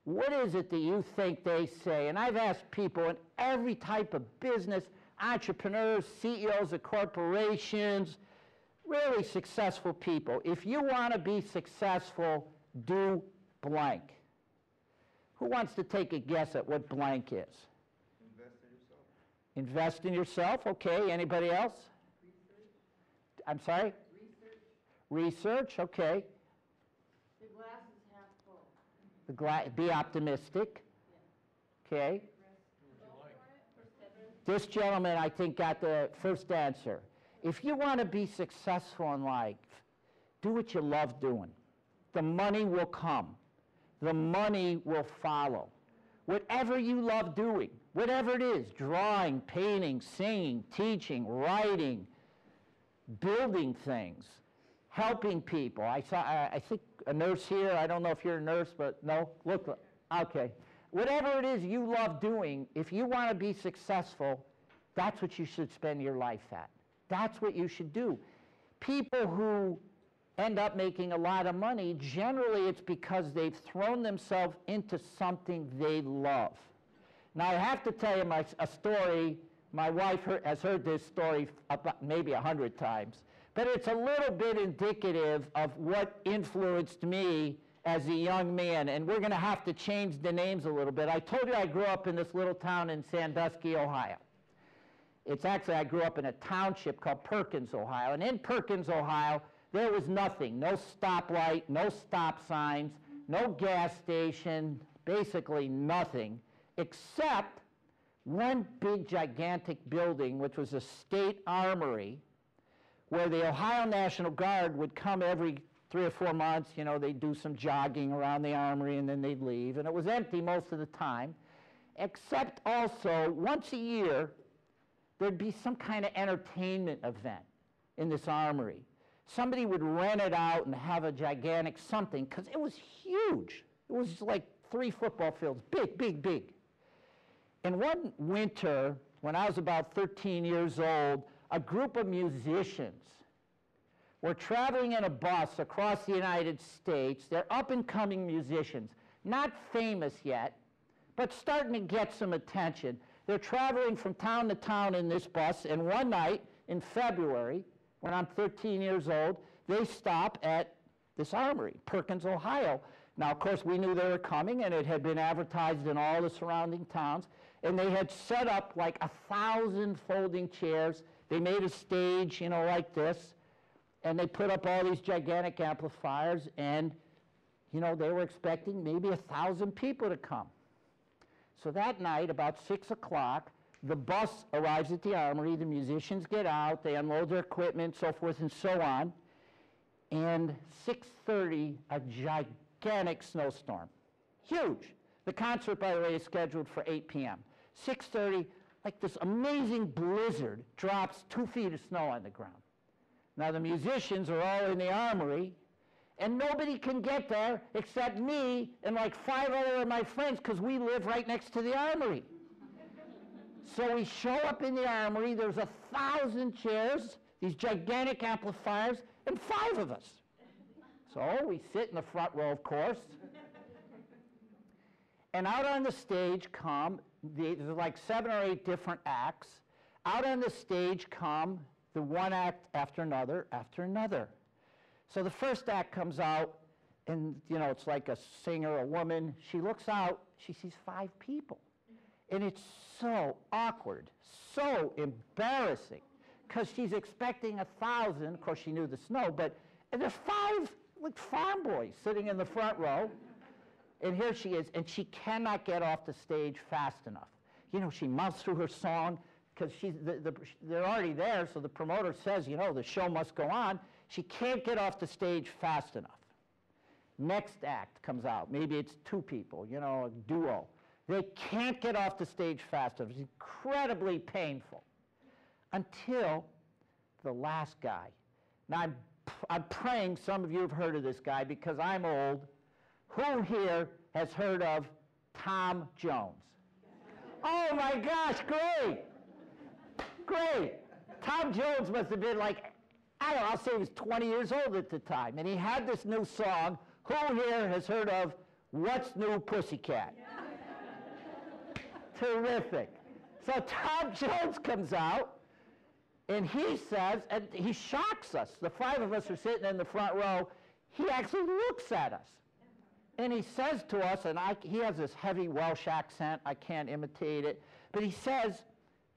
What is it that you think they say? And I've asked people in every type of business, entrepreneurs, CEOs of corporations, really successful people. If you want to be successful, do blank. Who wants to take a guess at what blank is? Invest in yourself. Invest in yourself, okay. Anybody else? Research. I'm sorry? Research. Research, okay. The glass is half full. Be optimistic. Yeah. Okay. Go for it. This gentleman, I think, got the first answer. If you want to be successful in life, do what you love doing. The money will come. The money will follow. Whatever you love doing, whatever it is, drawing, painting, singing, teaching, writing, building things, helping people. I think a nurse here, I don't know if you're a nurse, but no, look, okay. Whatever it is you love doing, if you want to be successful, that's what you should spend your life at. That's what you should do. People who end up making a lot of money, generally it's because they've thrown themselves into something they love. Now I have to tell you a story. My wife has heard this story about maybe 100 times, but it's a little bit indicative of what influenced me as a young man, and we're going to have to change the names a little bit. I told you I grew up in this little town in Sandusky, Ohio. It's actually, I grew up in a township called Perkins, Ohio, and in Perkins, Ohio, there was nothing. No stoplight, no stop signs, no gas station, basically nothing, except one big gigantic building, which was a state armory, where the Ohio National Guard would come every 3 or 4 months. You know, they'd do some jogging around the armory and then they'd leave. And it was empty most of the time, except also once a year, there'd be some kind of entertainment event in this armory. Somebody would rent it out and have a gigantic something, because it was huge. It was like 3 football fields, big, big, big. And one winter, when I was about 13 years old, a group of musicians were traveling in a bus across the United States. They're up-and-coming musicians, not famous yet, but starting to get some attention. They're traveling from town to town in this bus, and one night in February, when I'm 13 years old, they stop at this armory, Perkins, Ohio. Now, of course, we knew they were coming, and it had been advertised in all the surrounding towns, and they had set up like 1,000 folding chairs. They made a stage, you know, like this, and they put up all these gigantic amplifiers, and, you know, they were expecting maybe 1,000 people to come. So that night, about 6 o'clock, the bus arrives at the armory, the musicians get out, they unload their equipment, so forth and so on, and 6:30, a gigantic snowstorm. Huge. The concert, by the way, is scheduled for 8 p.m. 6:30, like this amazing blizzard drops 2 feet of snow on the ground. Now the musicians are all in the armory, and nobody can get there except me and like 5 other of my friends, because we live right next to the armory. So we show up in the armory, there's 1,000 chairs, these gigantic amplifiers, and 5 of us. So we sit in the front row, of course. And out on the stage come, there's like 7 or 8 different acts. Out on the stage come the one act after another after another. So the first act comes out, and you know, it's like a singer, a woman. She looks out, she sees 5 people. And it's so awkward, so embarrassing, because she's expecting 1,000. Of course, she knew the snow, but and there's 5 like farm boys sitting in the front row. And here she is, and she cannot get off the stage fast enough. You know, she mouths through her song, because they're already there, so the promoter says, you know, the show must go on. She can't get off the stage fast enough. Next act comes out. Maybe it's 2 people, you know, a duo. They can't get off the stage fast enough. It's incredibly painful. Until the last guy. Now, I'm praying some of you have heard of this guy, because I'm old. Who here has heard of Tom Jones? Oh my gosh, great! Great! Tom Jones must have been like, I don't know, I'll say he was 20 years old at the time. And he had this new song. Who here has heard of What's new, pussycat? Terrific. So Tom Jones comes out, and he says, and he shocks us. The five of us are sitting in the front row. He actually looks at us. And he says to us, and he has this heavy Welsh accent. I can't imitate it. But he says,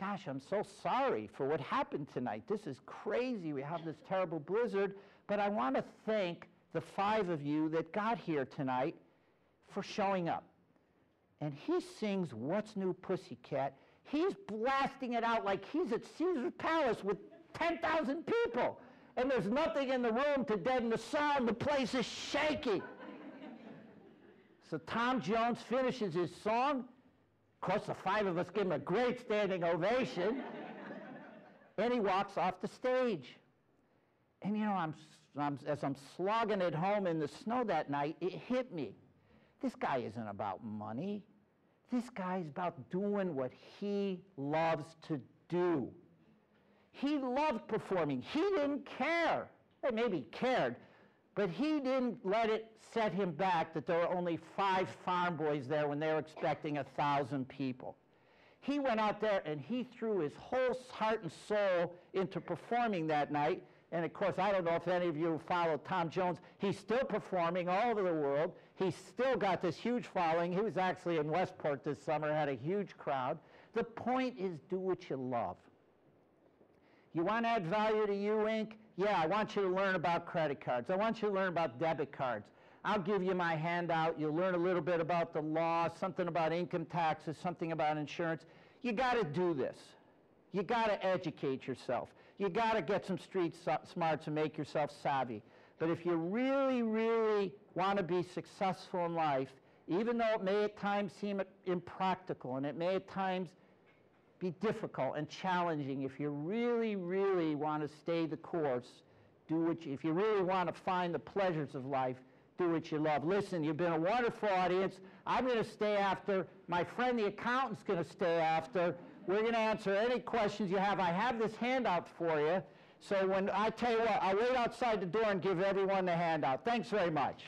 gosh, I'm so sorry for what happened tonight. This is crazy. We have this terrible blizzard. But I want to thank the five of you that got here tonight for showing up. And he sings What's New, Pussycat. He's blasting it out like he's at Caesar's Palace with 10,000 people. And there's nothing in the room to deaden the sound. The place is shaking. So Tom Jones finishes his song. Of course, the five of us give him a great standing ovation. And he walks off the stage. And you know, as I'm slogging it home in the snow that night, it hit me. This guy isn't about money. This guy's about doing what he loves to do. He loved performing. He didn't care. Maybe he cared, but he didn't let it set him back that there were only 5 farm boys there when they were expecting 1,000 people. He went out there and he threw his whole heart and soul into performing that night. And of course, I don't know if any of you follow Tom Jones. He's still performing all over the world. He's still got this huge following. He was actually in Westport this summer, had a huge crowd. The point is, do what you love. You want to add value to you, Inc.? Yeah, I want you to learn about credit cards. I want you to learn about debit cards. I'll give you my handout. You'll learn a little bit about the law, something about income taxes, something about insurance. You got to do this. You got to educate yourself. You got to get some street smarts and make yourself savvy. But if you really, really want to be successful in life, even though it may at times seem impractical and it may at times be difficult and challenging, if you really, really want to stay the course, if you really want to find the pleasures of life, do what you love. Listen, you've been a wonderful audience. I'm going to stay after. My friend the accountant's going to stay after. We're going to answer any questions you have. I have this handout for you. So when I tell you what, I'll wait outside the door and give everyone the handout. Thanks very much.